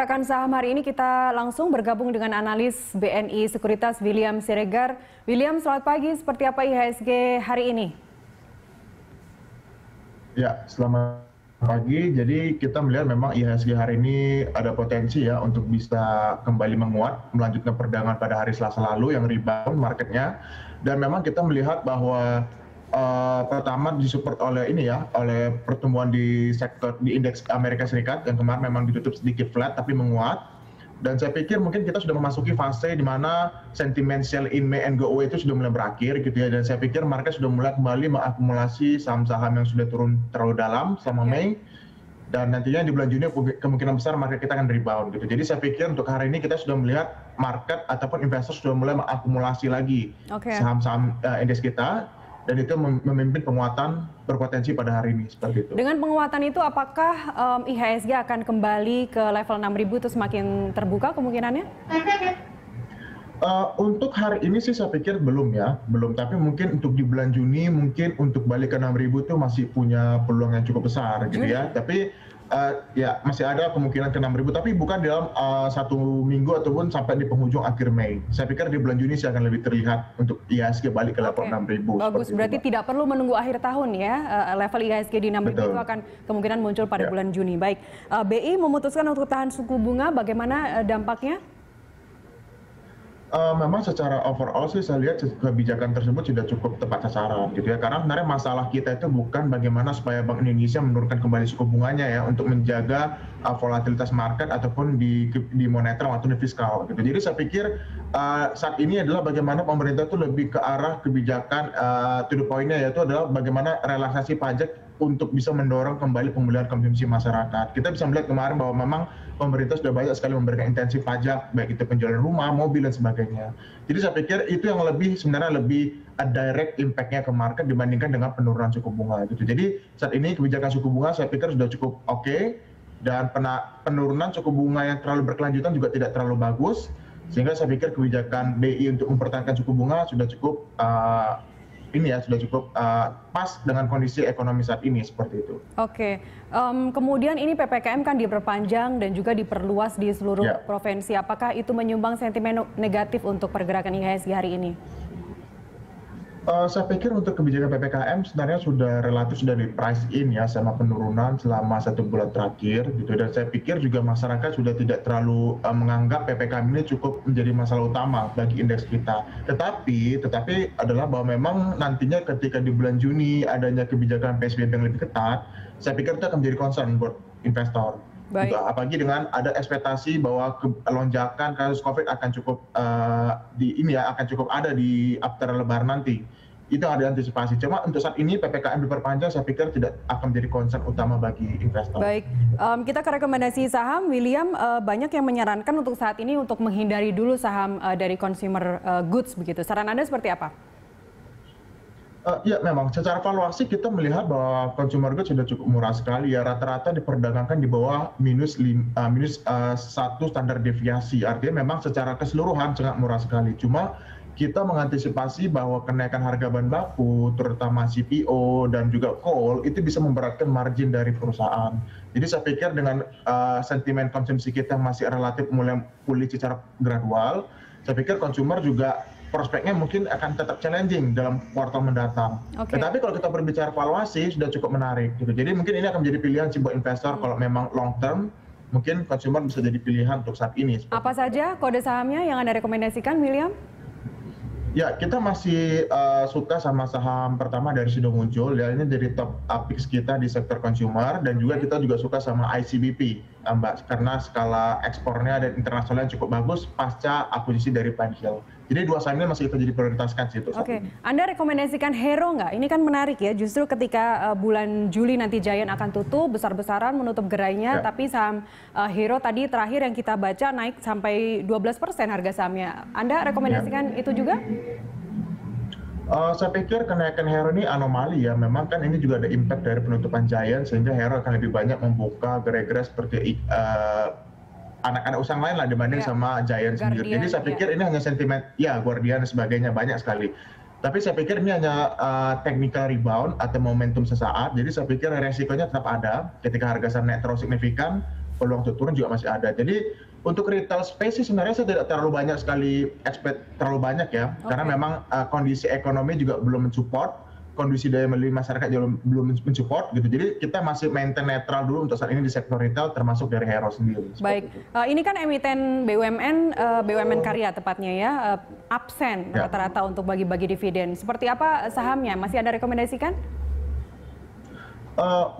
Pergerakan saham hari ini kita langsung bergabung dengan analis BNI Sekuritas William Siregar. William, selamat pagi. Seperti apa IHSG hari ini? Ya, selamat pagi. Jadi kita melihat memang IHSG hari ini ada potensi ya untuk bisa kembali menguat, melanjutkan perdagangan pada hari Selasa lalu yang rebound marketnya. Dan memang kita melihat bahwa pertama disupport oleh oleh pertumbuhan di sektor di indeks Amerika Serikat yang kemarin memang ditutup sedikit flat tapi menguat. Dan saya pikir mungkin kita sudah memasuki fase di mana sentimen sell in May and go away itu sudah mulai berakhir gitu ya. Dan saya pikir market sudah mulai kembali mengakumulasi saham-saham yang sudah turun terlalu dalam selama Mei. Dan nantinya di bulan Juni kemungkinan besar market kita akan rebound gitu. Jadi saya pikir untuk hari ini kita sudah melihat market ataupun investor sudah mulai mengakumulasi lagi saham-saham indeks kita. Dan itu memimpin penguatan berpotensi pada hari ini seperti itu. Dengan penguatan itu apakah IHSG akan kembali ke level 6.000 itu semakin terbuka kemungkinannya? Untuk hari ini sih saya pikir belum. Tapi mungkin untuk di bulan Juni mungkin untuk balik ke 6.000 itu masih punya peluang yang cukup besar gitu ya. Tapi ya masih ada kemungkinan ke 6.000 tapi bukan dalam satu minggu ataupun sampai di penghujung akhir Mei. Saya pikir di bulan Juni sih akan lebih terlihat untuk IHSG balik ke level 6.000. Bagus, berarti tidak perlu menunggu akhir tahun ya. Level IHSG di 6.000 itu akan kemungkinan muncul pada bulan Juni. Baik, BI memutuskan untuk tahan suku bunga, bagaimana dampaknya? Memang secara overall sih saya lihat kebijakan tersebut sudah cukup tepat sasaran gitu ya, karena sebenarnya masalah kita itu bukan bagaimana supaya Bank Indonesia menurunkan kembali suku bunganya ya untuk menjaga volatilitas market ataupun di moneter atau di fiskal gitu. Jadi saya pikir saat ini adalah bagaimana pemerintah itu lebih ke arah kebijakan to the point-nya, yaitu adalah bagaimana relaksasi pajak untuk bisa mendorong kembali pemulihan konsumsi masyarakat. Kita bisa melihat kemarin bahwa memang pemerintah sudah banyak sekali memberikan intensif pajak, baik itu penjualan rumah, mobil, dan sebagainya. Jadi saya pikir itu yang sebenarnya lebih direct impact-nya ke market dibandingkan dengan penurunan suku bunga. Gitu. Jadi saat ini kebijakan suku bunga saya pikir sudah cukup oke, dan penurunan suku bunga yang terlalu berkelanjutan juga tidak terlalu bagus, sehingga saya pikir kebijakan BI untuk mempertahankan suku bunga sudah cukup sudah cukup pas dengan kondisi ekonomi saat ini seperti itu. Oke, kemudian ini PPKM kan diperpanjang dan juga diperluas di seluruh provinsi. Apakah itu menyumbang sentimen negatif untuk pergerakan IHSG hari ini? Saya pikir untuk kebijakan PPKM sebenarnya sudah di price in ya sama penurunan selama 1 bulan terakhir gitu, dan saya pikir juga masyarakat sudah tidak terlalu menganggap PPKM ini cukup menjadi masalah utama bagi indeks kita. Tetapi adalah bahwa memang nantinya ketika di bulan Juni adanya kebijakan PSBB yang lebih ketat, saya pikir itu akan menjadi concern buat investor. Gitu. Apalagi dengan ada ekspektasi bahwa lonjakan kasus COVID akan cukup akan cukup ada di after Lebaran nanti. Itu yang ada antisipasi. Cuma untuk saat ini PPKM diperpanjang, saya pikir tidak akan menjadi concern utama bagi investor. Baik, kita ke rekomendasi saham. William, banyak yang menyarankan untuk saat ini untuk menghindari dulu saham dari consumer goods begitu. Saran Anda seperti apa? Ya memang secara valuasi kita melihat bahwa consumer goods sudah cukup murah sekali ya, rata-rata diperdagangkan di bawah minus 1 standar deviasi, artinya memang secara keseluruhan sangat murah sekali. Cuma kita mengantisipasi bahwa kenaikan harga bahan baku terutama CPO dan juga coal itu bisa memberatkan margin dari perusahaan. Jadi saya pikir dengan sentimen konsumsi kita masih relatif mulai pulih secara gradual, saya pikir consumer juga prospeknya mungkin akan tetap challenging dalam kuartal mendatang. Tetapi kalau kita berbicara valuasi sudah cukup menarik gitu. Jadi mungkin ini akan menjadi pilihan buat investor kalau memang long term, mungkin consumer bisa jadi pilihan untuk saat ini. Apa saja kode sahamnya yang Anda rekomendasikan, William? Ya, kita masih suka sama saham pertama dari sudah muncul, ya ini dari top picks kita di sektor consumer, dan juga kita juga suka sama ICBP, Mbak, karena skala ekspornya dan internasionalnya cukup bagus pasca akuisisi dari Pine Hill. Jadi dua saham ini masih kita jadi prioritaskan sih itu. Anda rekomendasikan Hero nggak? Ini kan menarik ya, justru ketika bulan Juli nanti Giant akan tutup besar-besaran menutup gerainya, tapi saham Hero tadi terakhir yang kita baca naik sampai 12% harga sahamnya. Anda rekomendasikan itu juga? Saya pikir kenaikan Hero ini anomali ya, memang kan ini juga ada impact dari penutupan Giant sehingga Hero akan lebih banyak membuka gerai-gerai seperti anak-anak usaha lain lah dibanding sama Giant sendiri. Jadi saya pikir ini hanya sentimen, ya Guardian dan sebagainya banyak sekali. Tapi saya pikir ini hanya technical rebound atau momentum sesaat. Jadi saya pikir resikonya tetap ada ketika harga saham naik terus signifikan. peluang untuk turun juga masih ada. Jadi untuk retail space sih sebenarnya saya tidak terlalu banyak sekali expect terlalu banyak ya, karena memang kondisi ekonomi juga belum mensupport, kondisi daya beli masyarakat juga belum mensupport gitu. Jadi kita masih maintain netral dulu untuk saat ini di sektor retail termasuk dari Hero sendiri. Baik, ini kan emiten BUMN, BUMN Karya tepatnya ya, absen rata-rata untuk bagi-bagi dividen. Seperti apa sahamnya? Masih ada rekomendasikan?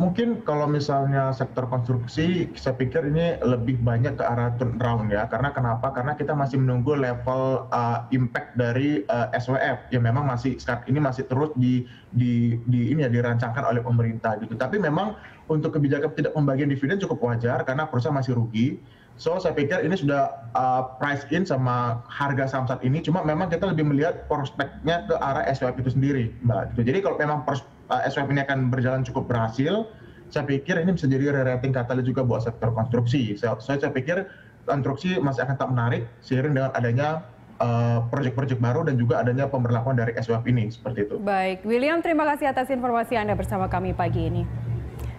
Mungkin kalau misalnya sektor konstruksi, saya pikir ini lebih banyak ke arah turnaround ya. Karena kenapa? Karena kita masih menunggu level impact dari SWF yang memang masih saat ini masih terus dirancangkan oleh pemerintah gitu. Tapi memang untuk kebijakan tidak pembagian dividen cukup wajar karena perusahaan masih rugi. So saya pikir ini sudah price in sama harga saham saat ini. Cuma memang kita lebih melihat prospeknya ke arah SWF itu sendiri, Mbak. Jadi kalau memang SWF ini akan berjalan cukup berhasil, saya pikir ini bisa jadi re-rating katalis juga buat sektor konstruksi. Saya pikir konstruksi masih akan tetap menarik seiring dengan adanya proyek-proyek baru dan juga adanya pemberlakuan dari SWF ini, seperti itu. Baik, William, terima kasih atas informasi Anda bersama kami pagi ini.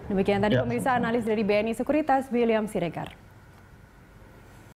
Demikian tadi pemirsa analis dari BNI Sekuritas, William Siregar.